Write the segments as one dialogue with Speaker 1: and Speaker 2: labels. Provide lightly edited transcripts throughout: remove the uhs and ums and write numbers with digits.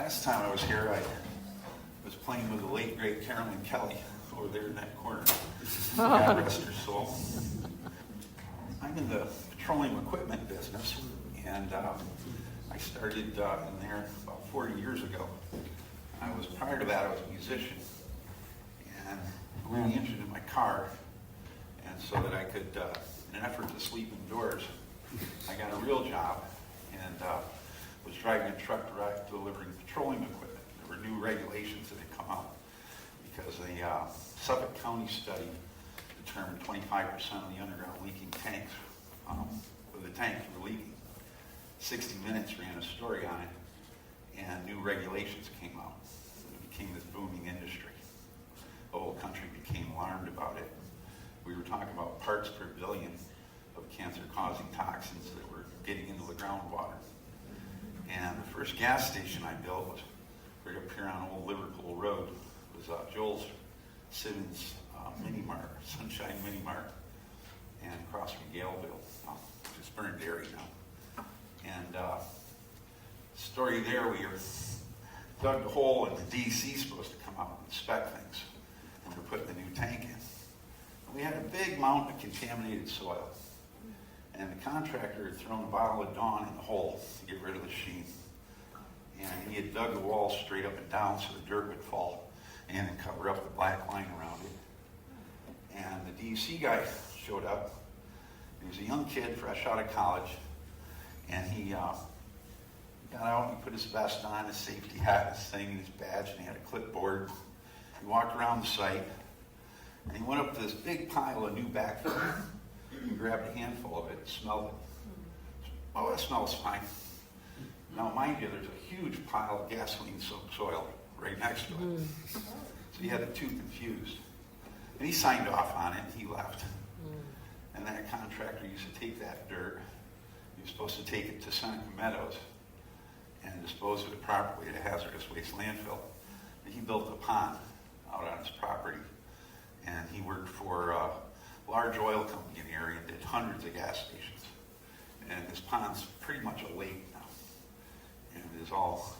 Speaker 1: Last time I was here, I was playing with the late, great Carolyn Kelly over there in that corner. God rest her soul. I'm in the petroleum equipment business, and I started in there about 40 years ago. Prior to that, I was a musician, and I really interested in my car, and so that I could, in an effort to sleep indoors, I got a real job, and was driving a truck delivering petroleum equipment. There were new regulations that had come out because a Suffolk County study determined 25% of the underground leaking tanks, the tanks were leaking. 60 Minutes ran a story on it, and new regulations came out. It became this booming industry. The whole country became alarmed about it. We were talking about parts per billion of cancer-causing toxins that were getting into the groundwater. And the first gas station I built was right up here on Old Liverpool Road. It was Joel Simmons Mini Mart, Sunshine Mini Mart, and across from Galeville, which is Burned Dairy now. And story there, we dug the hole, and the DC's supposed to come out and inspect things, and we're putting the new tank in. And we had a big mountain of contaminated soil. And the contractor had thrown a bottle of Dawn in the hole to get rid of the sheen. And he had dug the wall straight up and down so the dirt would fall in and cover up the black line around it. And the DEC guy showed up. He was a young kid, fresh out of college. And he got out and he put his vest on, his safety hat, his thing, and his badge, and he had a clipboard. He walked around the site, and he went up to this big pile of new backfill. He grabbed a handful of it and smelled it. Oh, that smells fine. Now, mind you, there's a huge pile of gasoline-soaked soil right next to it. So he had the two confused. And he signed off on it, and he left. And that contractor used to take that dirt. He was supposed to take it to Seneca Meadows and dispose of it properly at a hazardous waste landfill. And he built a pond out on his property. And he worked for a large oil company in the area and did hundreds of gas stations. And this pond's pretty much a lake now. And it is all...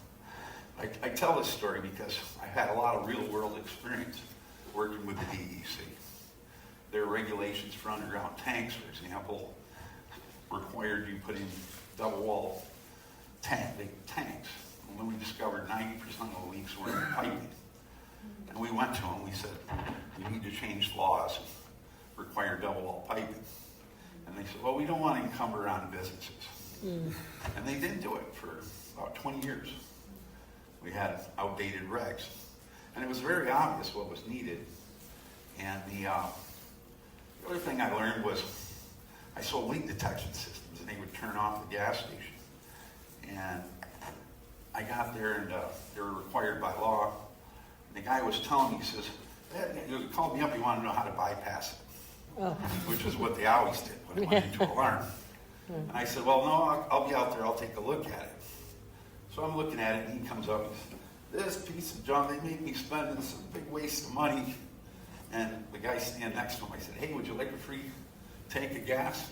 Speaker 1: I tell this story because I've had a lot of real-world experience working with the DEC. Their regulations for underground tanks, for example, required you put in double-wall big tanks. And when we discovered 90% of the leaks were in the piping, and we went to them, we said, we need to change laws, require double-wall piping. And they said, well, we don't want to encumber on businesses. And they didn't do it for about 20 years. We had outdated regs. And it was very obvious what was needed. And the other thing I learned was I sold leak detection systems, and they would turn off the gas station. And I got there, and they were required by law. And the guy was telling me, he says, he called me up, he wanted to know how to bypass it, which is what they always did when it went into alarm. And I said, well, no, I'll be out there, I'll take a look at it. So I'm looking at it, and he comes up and says, this piece of junk, they made me spend this big waste of money. And the guy standing next to him, I said, hey, would you like a free tank of gas?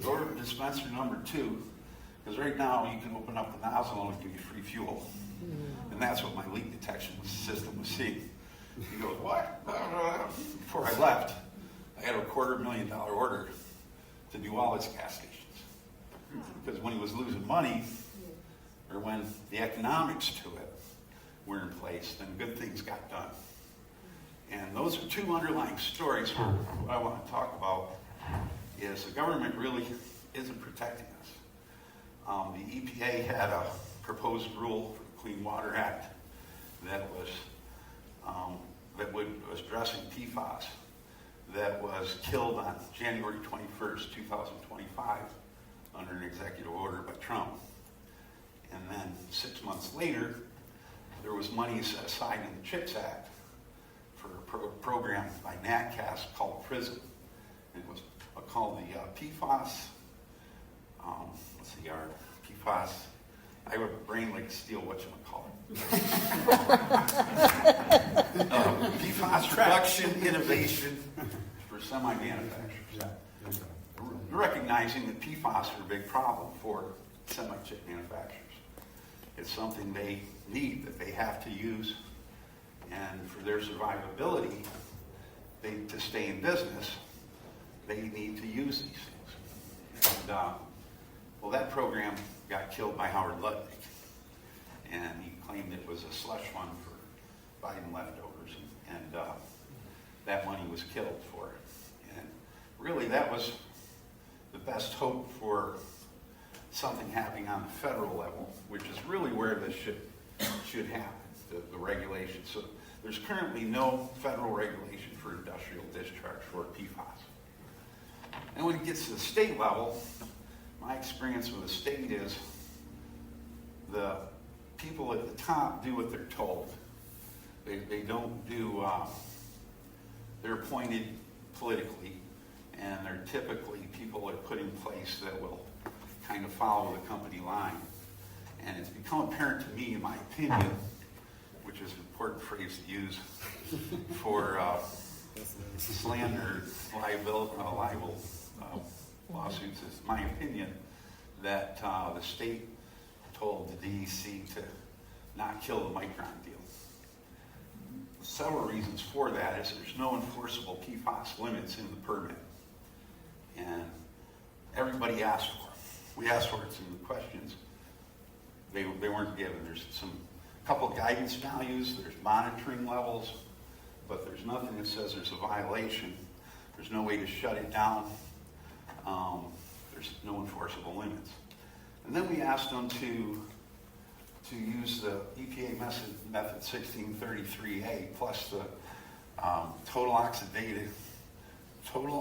Speaker 1: Go to dispenser number 2, because right now you can open up the nozzle and it'll give you free fuel. And that's what my leak detection system was seeing. He goes, what? Before I left, I had a $250,000 order to do all his gas stations. Because when he was losing money, or when the economics to it were in place, then good things got done. And those are two underlying stories. What I want to talk about is the government really isn't protecting us. The EPA had a proposed rule for the Clean Water Act that was addressing PFAS that was killed on January 21st, 2025 under an executive order by Trump. And then 6 months later, there was money set aside in the CHIPS Act for a program by NatCast called PRISM. And it was called the PFAS, PFAS, I have a brain like steel, whatchamacallit. PFAS reduction innovation for semi-manufacturers. Recognizing that PFAS are a big problem for semi-chip manufacturers. It's something they need, that they have to use, and for their survivability, to stay in business, they need to use these things. And, well, that program got killed by Howard Lutnick, and he claimed it was a slush fund for Biden leftovers, and that money was killed for it. And really, that was the best hope for something happening on the federal level, which is really where this should happen, the regulation. So there's currently no federal regulation for industrial discharge for PFAS. And when it gets to the state level, my experience with the state is the people at the top do what they're told. They don't do, they're appointed politically, and they're typically people that are put in place that will kind of follow the company line. And it's become apparent to me, in my opinion, which is an important phrase to use for slander, libel lawsuits, is my opinion that the state told the DEC to not kill the Micron deal. Several reasons for that is there's no enforceable PFAS limits in the permit. And everybody asked for it. We asked for it in the questions. They weren't given. There's a couple of guidance values, there's monitoring levels, but there's nothing that says there's a violation. There's no way to shut it down. There's no enforceable limits. And then we asked them to use the EPA method 1633A plus the total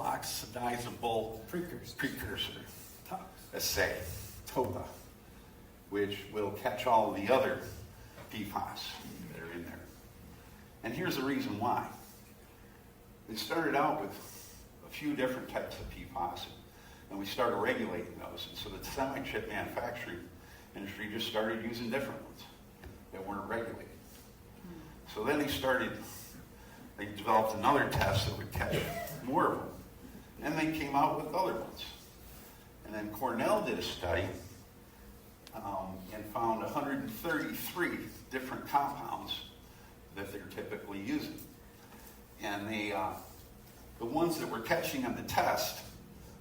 Speaker 1: oxidizable precursor, assay, TOPA, which will catch all of the other PFAS that are in there. And here's the reason why. They started out with a few different types of PFAS, and we started regulating those. And so the semi-chip manufacturing industry just started using different ones that weren't regulated. So then they developed another test that would catch more of them. And they came out with other ones. And then Cornell did a study and found 133 different compounds that they're typically using. And the ones that we're catching on the test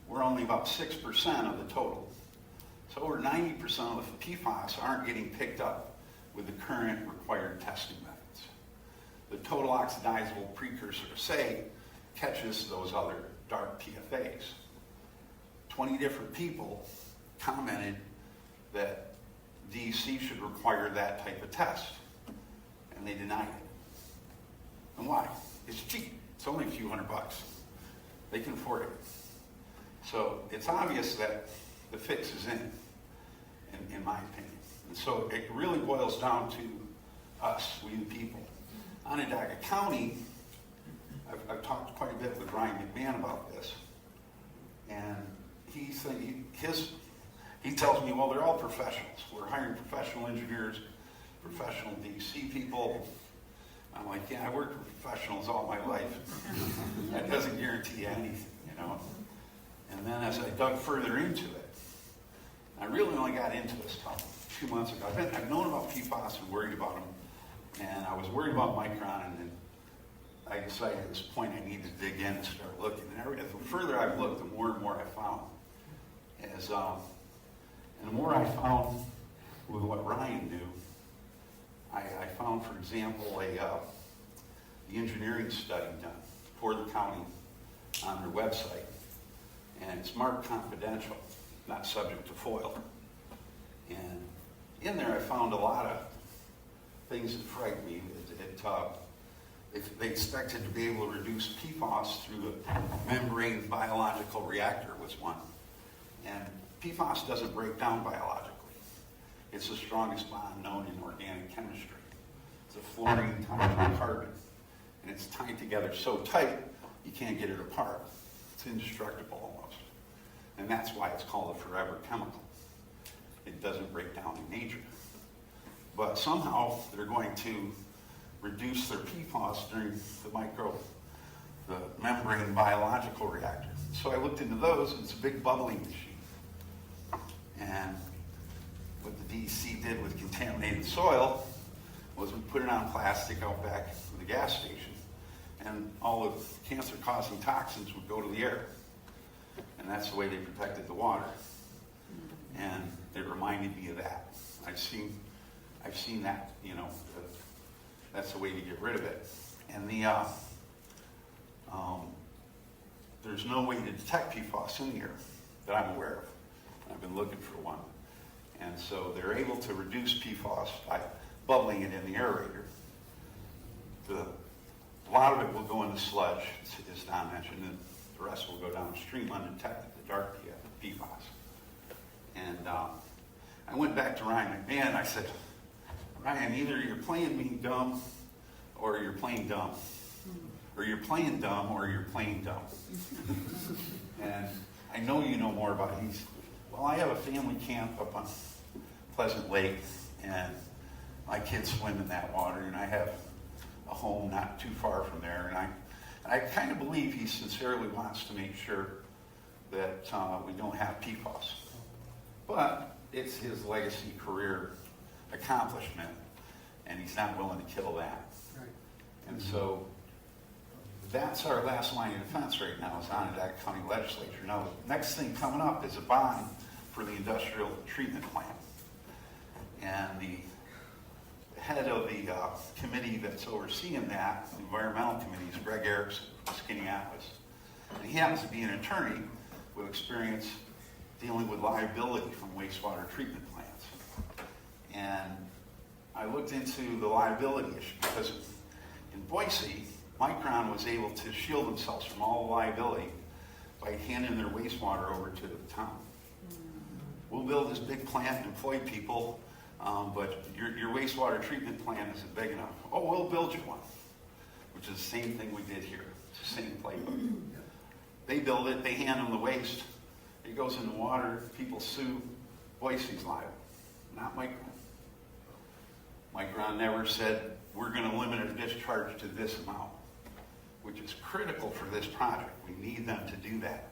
Speaker 1: were only about 6% of the total. So over 90% of the PFAS aren't getting picked up with the current required testing methods. The total oxidizable precursor assay catches those other dark PFAs. 20 different people commented that DEC should require that type of test, and they denied it. And why? It's cheap. It's only a few $100. They can afford it. So it's obvious that the fix is in my opinion. And so it really boils down to us, we the people. Onondaga County, I've talked quite a bit with Ryan McMahon about this, and he tells me, well, they're all professionals. We're hiring professional engineers, professional DC people. I'm like, yeah, I worked with professionals all my life. That doesn't guarantee you anything, you know. And then as I dug further into it, I really only got into this about 2 months ago. I've known about PFAS and worried about them, and I was worried about Micron, and then I decided at this point I needed to dig in and start looking. And the further I've looked, the more and more I found. And the more I found with what Ryan knew, I found, for example, the engineering study done for the county on their website, and it's marked confidential, not subject to FOIL. And in there I found a lot of things that frightened me. They expected to be able to reduce PFAS through a membrane biological reactor was one. And PFAS doesn't break down biologically. It's the strongest bond known in organic chemistry. It's a fluorine tied to a carbon. And it's tied together so tight, you can't get it apart. It's indestructible almost. And that's why it's called a forever chemical. It doesn't break down in nature. But somehow they're going to reduce their PFAS during the membrane biological reactor. So I looked into those, and it's a big bubbling machine. And what the DEC did with contaminated soil was we put it on plastic out back of the gas station, and all the cancer-causing toxins would go to the air. And that's the way they protected the water. And it reminded me of that. I've seen that, you know, that's the way to get rid of it. And there's no way to detect PFAS in the air that I'm aware of. I've been looking for one. And so they're able to reduce PFAS by bubbling it in the aerator. A lot of it will go into sludge, as Don mentioned, and the rest will go downstream undetected, the dark PFAS. And I went back to Ryan McMahon and I said, Ryan, either you're playing me dumb or you're playing dumb. Or you're playing dumb or you're playing dumb. And I know you know more about it. Well, I have a family camp up on Pleasant Lake, and my kids swim in that water, and I have a home not too far from there. And I kind of believe he sincerely wants to make sure that we don't have PFAS. But it's his legacy career accomplishment, and he's not willing to kill that.
Speaker 2: Right.
Speaker 1: And so that's our last line of defense right now is Onondaga County Legislature. Now, the next thing coming up is a bond for the industrial treatment plant. And the head of the committee that's overseeing that, the environmental committee, is Greg Erickson from Skinny-Atlas. And he happens to be an attorney with experience dealing with liability from wastewater treatment plants. And I looked into the liability issue because in Boise, Micron was able to shield themselves from all the liability by handing their wastewater over to the town. We'll build this big plant and employ people, but your wastewater treatment plant isn't big enough. Oh, we'll build you one, which is the same thing we did here. It's the same playbook. They build it, they hand them the waste, it goes in the water, people sue, Boise's liable, not Micron. Micron never said, we're going to limit our discharge to this amount, which is critical for this project. We need them to do that.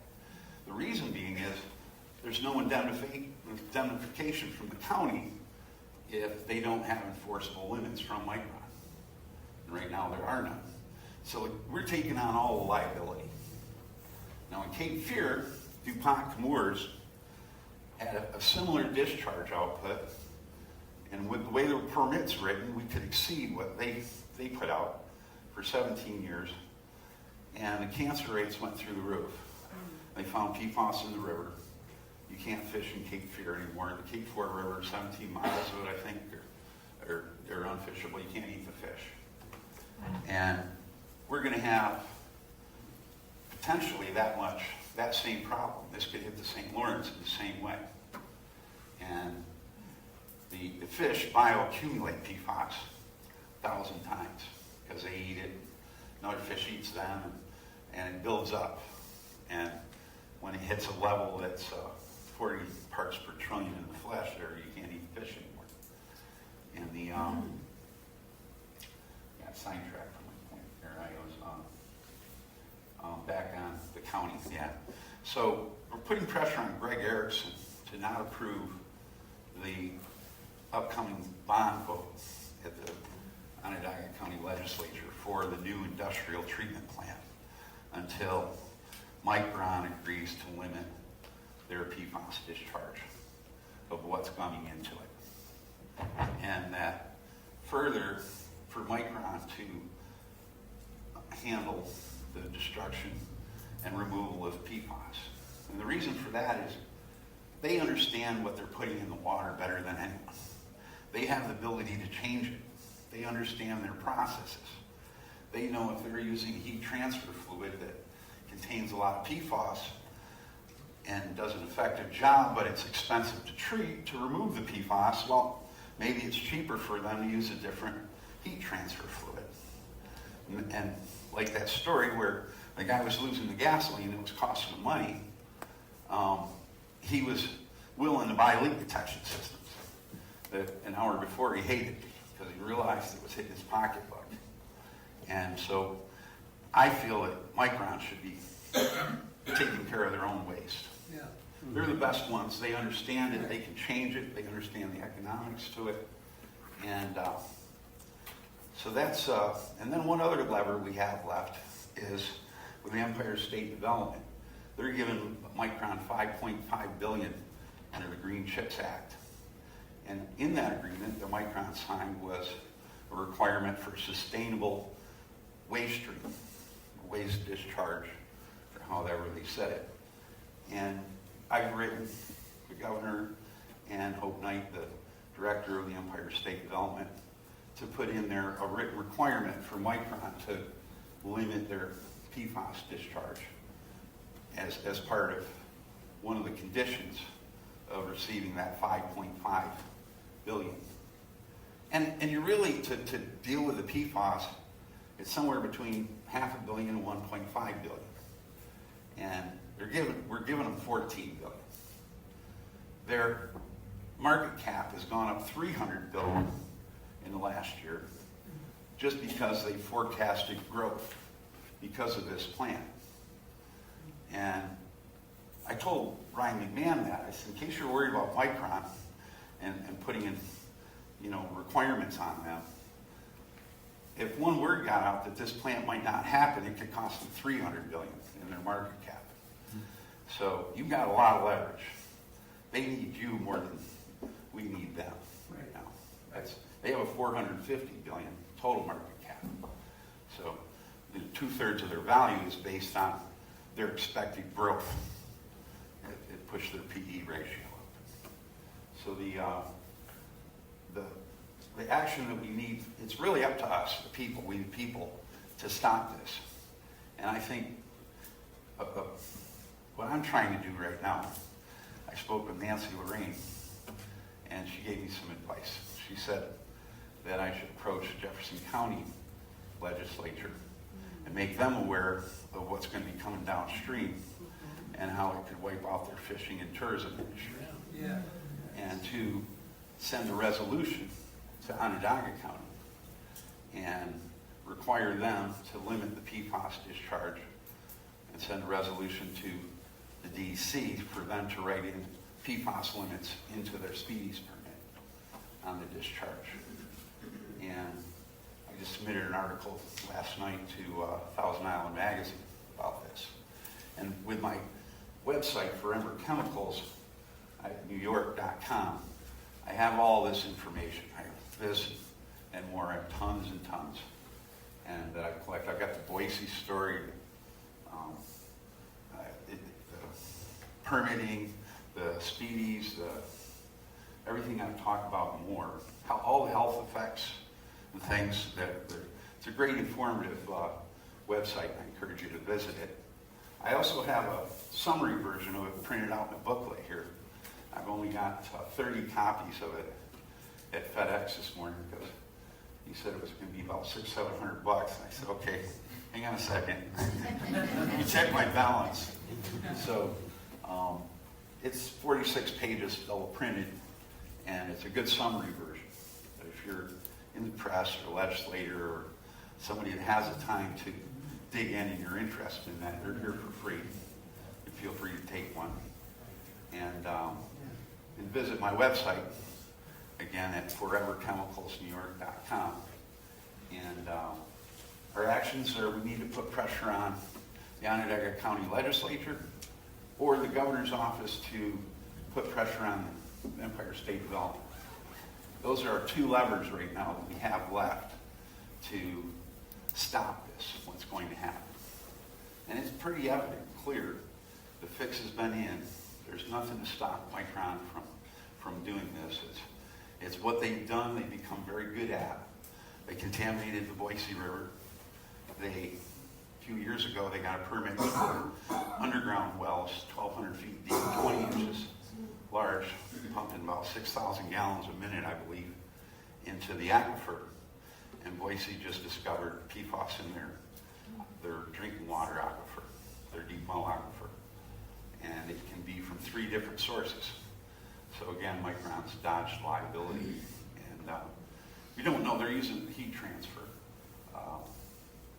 Speaker 1: The reason being is there's no indemnification from the county if they don't have enforceable limits from Micron. And right now there are none. So we're taking on all the liability. Now in Cape Fear, DuPont Chemours had a similar discharge output, and with the way the permit's written, we could exceed what they put out for 17 years, and the cancer rates went through the roof. They found PFAS in the river. You can't fish in Cape Fear anymore. The Cape Fear River, 17 miles of it, I think, are unfishable. You can't eat the fish. And we're going to have potentially that same problem. This could hit the St. Lawrence in the same way. And the fish bioaccumulate PFAS 1,000 times because they eat it, another fish eats them, and it builds up. And when it hits a level that's 40 parts per trillion in the flesh, there you can't eat fish anymore. And the sidetracked from my point there. I was back on the county. Yeah. So we're putting pressure on Greg Erickson to not approve the upcoming bond vote at the Onondaga County Legislature for the new industrial treatment plant until Micron agrees to limit their PFAS discharge of what's coming into it. And that further, for Micron to handle the destruction and removal of PFAS. And the reason for that is they understand what they're putting in the water better than anyone. They have the ability to change it. They understand their processes. They know if they're using heat transfer fluid that contains a lot of PFAS and does an effective job, but it's expensive to treat, to remove the PFAS, well, maybe it's cheaper for them to use a different heat transfer fluid. And like that story where the guy was losing the gasoline, it was costing him money, he was willing to buy leak detection systems that an hour before he hated because he realized it was hitting his pocketbook. And so I feel that Micron should be taking care of their own waste.
Speaker 2: Yeah.
Speaker 1: They're the best ones. They understand it. They can change it. They understand the economics to it. And so that's, and then one other lever we have left is with the Empire State Development. They're giving Micron $5.5 billion under the Green Chips Act. And in that agreement that Micron signed was a requirement for sustainable waste stream, waste discharge, or however they said it. And I've written the governor and Hope Knight, the director of the Empire State Development, to put in there a written requirement for Micron to limit their PFAS discharge as part of one of the conditions of receiving that $5.5 billion. And you really, to deal with the PFAS, it's somewhere between $500 million and $1.5 billion. And we're giving them $14 billion. Their market cap has gone up $300 billion in the last year just because they forecasted growth because of this plan. And I told Ryan McMahon that. I said, in case you're worried about Micron and putting in, requirements on them, if one word got out that this plant might not happen, it could cost them $300 billion in their market cap. So you've got a lot of leverage. They need you more than we need them right now. They have a $450 billion total market cap. So 2/3 of their value is based on their expected growth. It pushed their PE ratio up. So the action that we need, it's really up to us, the people, we the people, to stop this. And I think what I'm trying to do right now, I spoke with Nancy Lorraine, and she gave me some advice. She said that I should approach the Jefferson County Legislature and make them aware of what's going to be coming downstream and how it could wipe out their fishing and tourism industry. Yeah. And to send a resolution to Onondaga County and require them to limit the PFAS discharge and send a resolution to the DEC for them to write in PFAS limits into their speedies permit on the discharge. And I just submitted an article last night to Thousand Island Magazine about this. And with my website, ForeverChemicals at NewYork.com, I have all this information. I have this and more. I have tons and tons. And that I collect. I've got the Boise story, the permitting, the speedies, everything I've talked about and more. All the health effects and things it's a great informative website. I encourage you to visit it. I also have a summary version of it printed out in a booklet here. I've only got 30 copies of it at FedEx this morning because he said it was going to be about $600-700 bucks. I said, okay, hang on a second. You check my balance. So it's 46 pages double printed, and it's a good summary version. But if you're in the press or a legislator or somebody that has the time to dig in and you're interested in that, they're here for free. You feel free to take one. And visit my website, again, at ForeverChemicalsNewYork.com. And our actions are we need to put pressure on the Onondaga County Legislature or the governor's office to put pressure on the Empire State Development. Those are our two levers right now that we have left to stop this, what's going to happen. And it's pretty evident, clear. The fix has been in. There's nothing to stop Micron from doing this. It's what they've done, they've become very good at. They contaminated the Boise River. A few years ago, they got a permit for underground wells, 1,200 feet deep, 20 inches large, pumping about 6,000 gallons a minute, I believe, into the aquifer. And Boise just discovered PFAS in their drinking water aquifer, their deep well aquifer. And it can be from 3 different sources. So again, Micron's dodged liability. And we don't know, they're using heat transfer.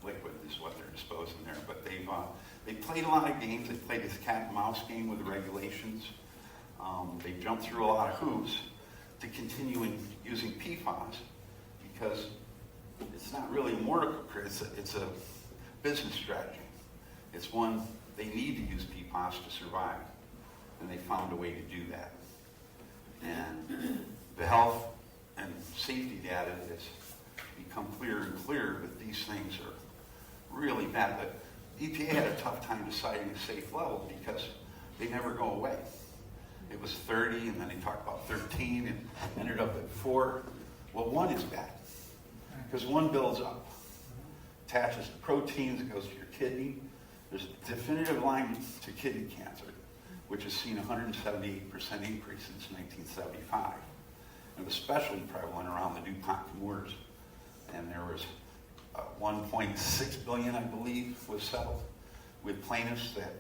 Speaker 1: liquid is what they're disposing there. But they played a lot of games. They played this cat and mouse game with the regulations. They jumped through a lot of hoops to continuing using PFAS because it's not really a moral, it's a business strategy. It's one, they need to use PFAS to survive, and they found a way to do that. And the health and safety data has become clearer and clearer that these things are really bad. But EPA had a tough time deciding a safe level because they never go away. It was 30, and then they talked about 13, and ended up at 4. Well, 1 is bad, because 1 builds up, attaches to proteins, it goes to your kidney. There's a definitive line to kidney cancer, which has seen a 178% increase since 1975. It was especially prevalent around the DuPont Comores, and there was 1.6 billion, I believe, was settled with plaintiffs that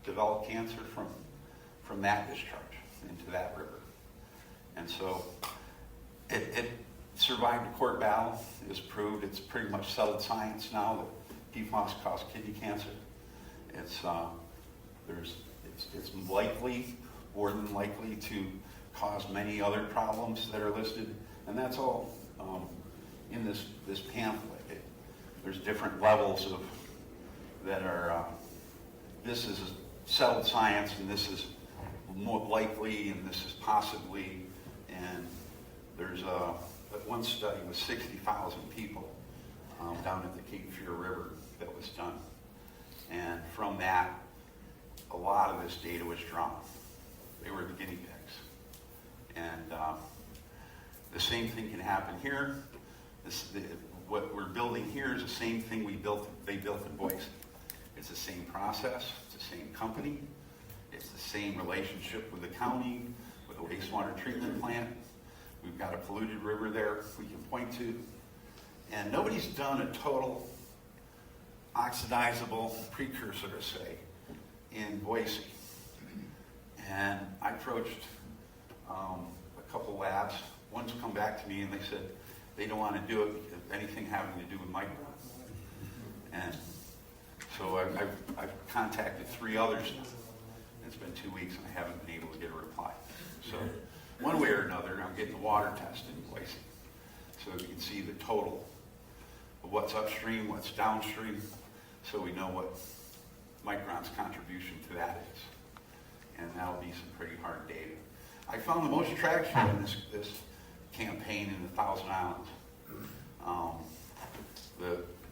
Speaker 1: developed cancer from that discharge into that river. And so it survived a court battle. It was proved. It's pretty much settled science now that PFAS cause kidney cancer. It's likely, more than likely, to cause many other problems that are listed, and that's all in this pamphlet. There's different levels of that are. This is settled science, and this is more likely, and this is possibly, and there's one study with 60,000 people down at the Cape Fear River that was done, and from that, a lot of this data was drawn. They were the guinea pigs, and the same thing can happen here. What we're building here is the same thing they built in Boise. It's the same process, it's the same company, it's the same relationship with the county, with the wastewater treatment plant. We've got a polluted river there we can point to. And nobody's done a total oxidizable precursor, say, in Boise. And I approached a couple labs. One's come back to me and they said they don't want to do it because of anything having to do with micron. And so I've contacted 3 others now. It's been 2 weeks and I haven't been able to get a reply. So one way or another, I'm getting the water tested in Boise, so you can see the total of what's upstream, what's downstream, so we know what Micron's contribution to that is. And that'll be some pretty hard data. I found the most traction in this campaign in the Thousand Islands.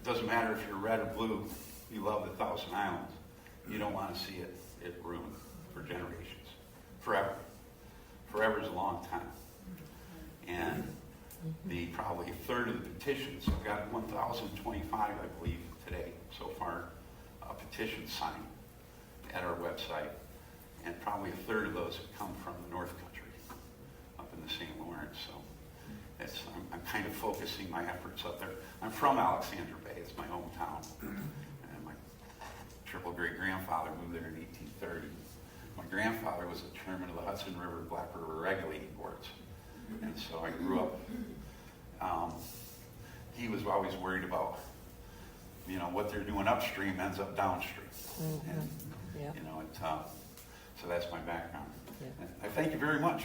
Speaker 1: Doesn't matter if you're red or blue, you love the Thousand Islands. You don't want to see it ruined for generations, forever. Forever is a long time. And probably a third of the petitions, I've got 1,025, I believe, today so far, petitions signed at our website. And probably a third of those have come from the North Country, up in the St. Lawrence. So I'm kind of focusing my efforts up there. I'm from Alexandria Bay. It's my hometown. And my triple great-grandfather moved there in 1830. My grandfather was the chairman of the Hudson River Black River Regulating Boards. And so I grew up, he was always worried about, what they're doing upstream ends up downstream. Mm-hmm. And, so that's my background. Yeah. I thank you very much.